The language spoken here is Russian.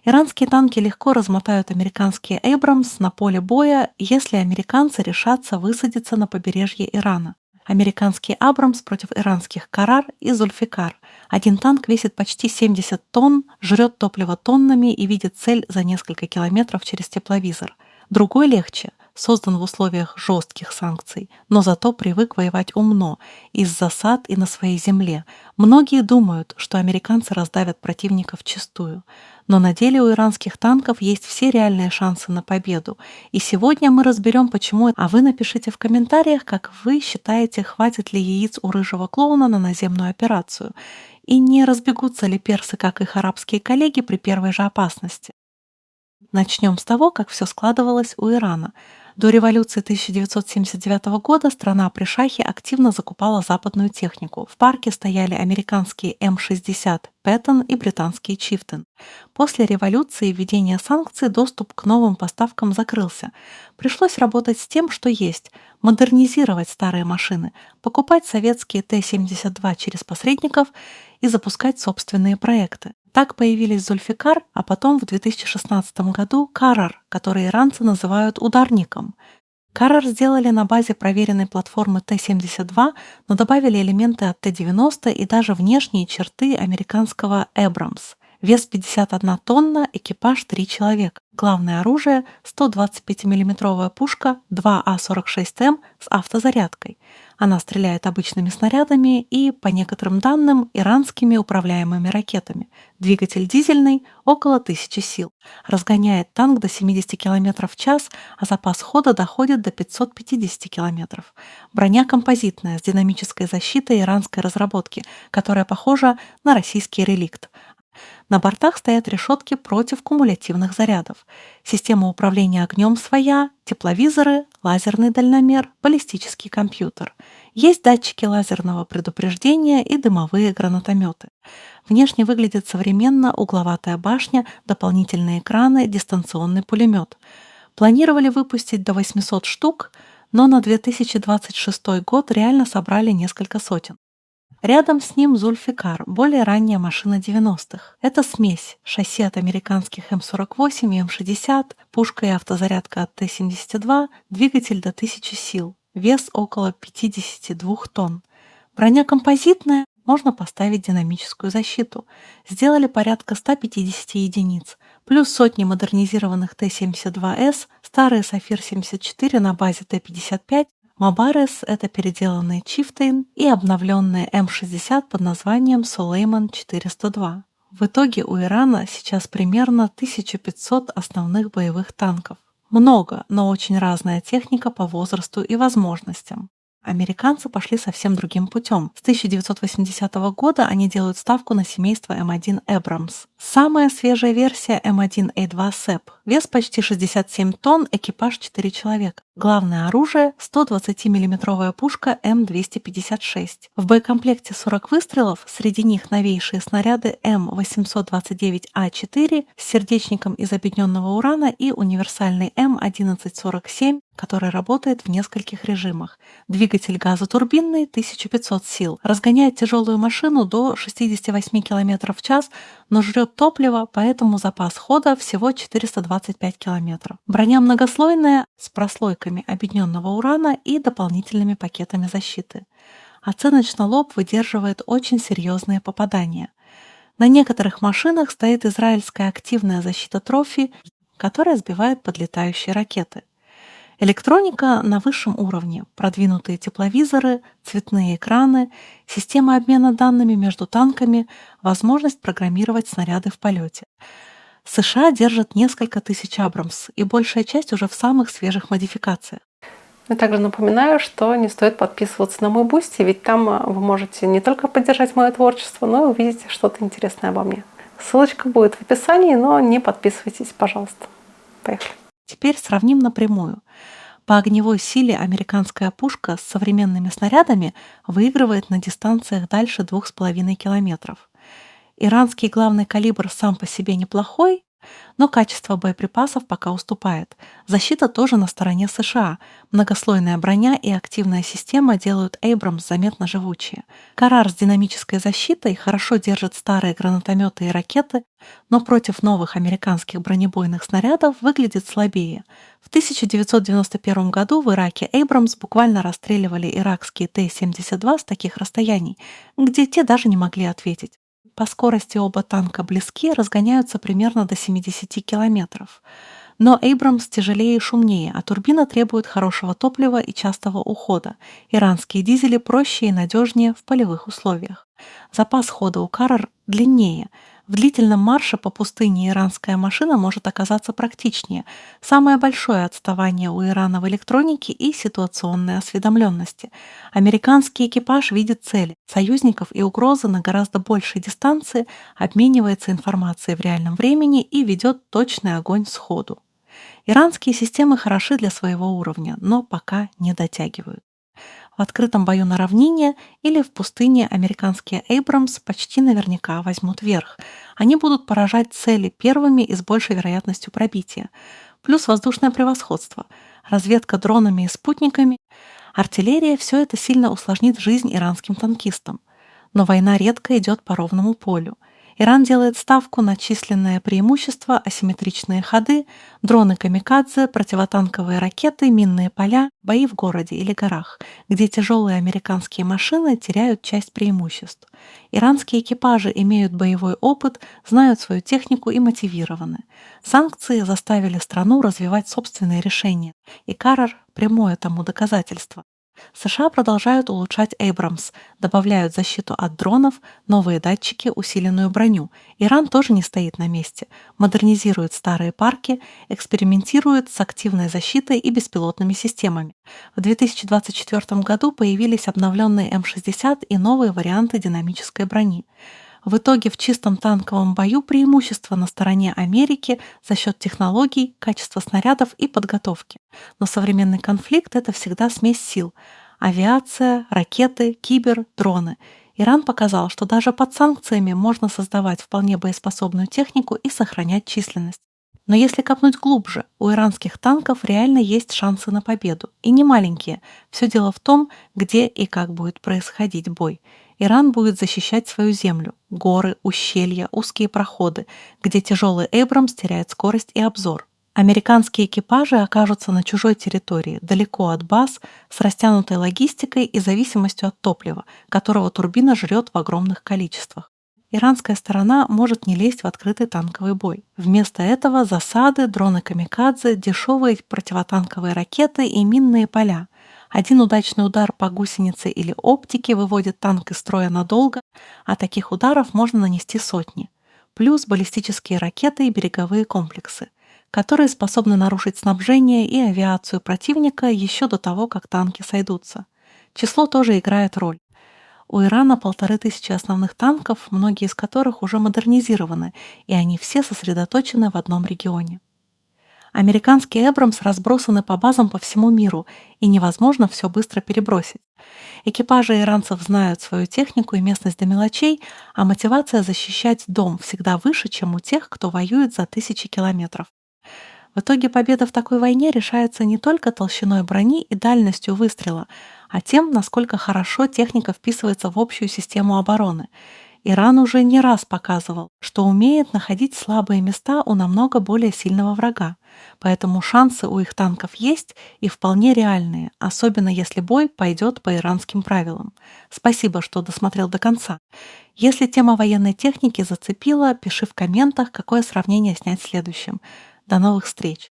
Иранские танки легко размотают американские «Эйбрамс» на поле боя, если американцы решатся высадиться на побережье Ирана. Американский «Абрамс» против иранских «Карар» и «Зульфикар». Один танк весит почти 70 тонн, жрет топливо тоннами и видит цель за несколько километров через тепловизор. Другой легче, создан в условиях жестких санкций, но зато привык воевать умно, из засад и на своей земле. Многие думают, что американцы раздавят противника вчистую. Но на деле у иранских танков есть все реальные шансы на победу. И сегодня мы разберем, почему, а вы напишите в комментариях, как вы считаете, хватит ли яиц у рыжего клоуна на наземную операцию. И не разбегутся ли персы, как их арабские коллеги, при первой же опасности. Начнем с того, как все складывалось у Ирана. До революции 1979 года страна при шахе активно закупала западную технику. В парке стояли американские М-60 Пэттон и британские Чифтен. После революции и введения санкций доступ к новым поставкам закрылся. Пришлось работать с тем, что есть, модернизировать старые машины, покупать советские Т-72 через посредников и запускать собственные проекты. Так появились «Зульфикар», а потом в 2016 году «Карар», который иранцы называют «ударником». «Карар» сделали на базе проверенной платформы Т-72, но добавили элементы от Т-90 и даже внешние черты американского «Эбрамс». Вес 51 тонна, экипаж 3 человека. Главное оружие – 125 миллиметровая пушка 2А46М с автозарядкой. Она стреляет обычными снарядами и, по некоторым данным, иранскими управляемыми ракетами. Двигатель дизельный – около 1000 сил. Разгоняет танк до 70 км в час, а запас хода доходит до 550 км. Броня композитная с динамической защитой иранской разработки, которая похожа на российский реликт. На бортах стоят решетки против кумулятивных зарядов. Система управления огнем своя, тепловизоры, лазерный дальномер, баллистический компьютер. Есть датчики лазерного предупреждения и дымовые гранатометы. Внешне выглядит современно угловатая башня, дополнительные экраны, дистанционный пулемет. Планировали выпустить до 800 штук, но на 2026 год реально собрали несколько сотен. Рядом с ним «Зульфикар», более ранняя машина 90-х. Это смесь шасси от американских М48 и М60, пушка и автозарядка от Т-72, двигатель до 1000 сил, вес около 52 тонн. Броня композитная, можно поставить динамическую защиту. Сделали порядка 150 единиц, плюс сотни модернизированных Т-72С, старые Сафир-74 на базе Т-55, Мабарес — это переделанные Чифтейн и обновленные М-60 под названием Сулейман 402. В итоге у Ирана сейчас примерно 1500 основных боевых танков. Много, но очень разная техника по возрасту и возможностям. Американцы пошли совсем другим путем. С 1980 года они делают ставку на семейство М1 Эбрамс. Самая свежая версия М1А2 СЭП. Вес почти 67 тонн, экипаж 4 человека. Главное оружие – 120 миллиметровая пушка М256. В боекомплекте 40 выстрелов, среди них новейшие снаряды М829А4 с сердечником из объединенного урана и универсальный М1147, который работает в нескольких режимах. Двигатель газотурбинный 1500 сил. Разгоняет тяжелую машину до 68 км в час, но жрет топливо, поэтому запас хода всего 425 км. Броня многослойная с прослойками объединенного урана и дополнительными пакетами защиты. Оценочно лоб выдерживает очень серьезные попадания. На некоторых машинах стоит израильская активная защита трофи, которая сбивает подлетающие ракеты. Электроника на высшем уровне, продвинутые тепловизоры, цветные экраны, система обмена данными между танками, возможность программировать снаряды в полете. США держат несколько тысяч Абрамс, и большая часть уже в самых свежих модификациях. Я также напоминаю, что не стоит подписываться на мой Бусти, ведь там вы можете не только поддержать мое творчество, но и увидеть что-то интересное обо мне. Ссылочка будет в описании, но не подписывайтесь, пожалуйста. Поехали. Теперь сравним напрямую. По огневой силе американская пушка с современными снарядами выигрывает на дистанциях дальше 2,5 километров. Иранский главный калибр сам по себе неплохой, Но качество боеприпасов пока уступает. Защита тоже на стороне США. Многослойная броня и активная система делают Abrams заметно живучее. Карар с динамической защитой хорошо держит старые гранатометы и ракеты, но против новых американских бронебойных снарядов выглядит слабее. В 1991 году в Ираке Abrams буквально расстреливали иракские Т-72 с таких расстояний, где те даже не могли ответить. По скорости оба танка близки, разгоняются примерно до 70 километров. Но Abrams тяжелее и шумнее, а турбина требует хорошего топлива и частого ухода. Иранские дизели проще и надежнее в полевых условиях. Запас хода у Карар длиннее. В длительном марше по пустыне иранская машина может оказаться практичнее. Самое большое отставание у Ирана в электронике и ситуационной осведомленности. Американский экипаж видит цели, союзников и угрозы на гораздо большей дистанции, обменивается информацией в реальном времени и ведет точный огонь сходу. Иранские системы хороши для своего уровня, но пока не дотягивают. В открытом бою на равнине или в пустыне американские Abrams почти наверняка возьмут верх. Они будут поражать цели первыми и с большей вероятностью пробития. Плюс воздушное превосходство, разведка дронами и спутниками. Артиллерия все это сильно усложнит жизнь иранским танкистам. Но война редко идет по ровному полю. Иран делает ставку на численное преимущество, асимметричные ходы, дроны-камикадзе, противотанковые ракеты, минные поля, бои в городе или горах, где тяжелые американские машины теряют часть преимуществ. Иранские экипажи имеют боевой опыт, знают свою технику и мотивированы. Санкции заставили страну развивать собственные решения, и Карар– прямое тому доказательство. США продолжают улучшать Abrams, добавляют защиту от дронов, новые датчики, усиленную броню. Иран тоже не стоит на месте, модернизирует старые парки, экспериментирует с активной защитой и беспилотными системами. В 2024 году появились обновленные М-60 и новые варианты динамической брони. В итоге в чистом танковом бою преимущество на стороне Америки за счет технологий, качества снарядов и подготовки. Но современный конфликт– это всегда смесь сил. Авиация, ракеты, кибер, дроны. Иран показал, что даже под санкциями можно создавать вполне боеспособную технику и сохранять численность. Но если копнуть глубже, у иранских танков реально есть шансы на победу. И не маленькие. Все дело в том, где и как будет происходить бой. Иран будет защищать свою землю, горы, ущелья, узкие проходы, где тяжелый Abrams теряет скорость и обзор. Американские экипажи окажутся на чужой территории, далеко от баз, с растянутой логистикой и зависимостью от топлива, которого турбина жрет в огромных количествах. Иранская сторона может не лезть в открытый танковый бой. Вместо этого засады, дроны-камикадзе, дешевые противотанковые ракеты и минные поля. Один удачный удар по гусенице или оптике выводит танк из строя надолго, а таких ударов можно нанести сотни. Плюс баллистические ракеты и береговые комплексы, которые способны нарушить снабжение и авиацию противника еще до того, как танки сойдутся. Число тоже играет роль. У Ирана 1500 основных танков, многие из которых уже модернизированы, и они все сосредоточены в одном регионе. Американские Abrams разбросаны по базам по всему миру, и невозможно все быстро перебросить. Экипажи иранцев знают свою технику и местность до мелочей, а мотивация защищать дом всегда выше, чем у тех, кто воюет за тысячи километров. В итоге победа в такой войне решается не только толщиной брони и дальностью выстрела, а тем, насколько хорошо техника вписывается в общую систему обороны. Иран уже не раз показывал, что умеет находить слабые места у намного более сильного врага, поэтому шансы у их танков есть и вполне реальные, особенно если бой пойдет по иранским правилам. Спасибо, что досмотрел до конца. Если тема военной техники зацепила, пиши в комментах, какое сравнение снять следующим. До новых встреч!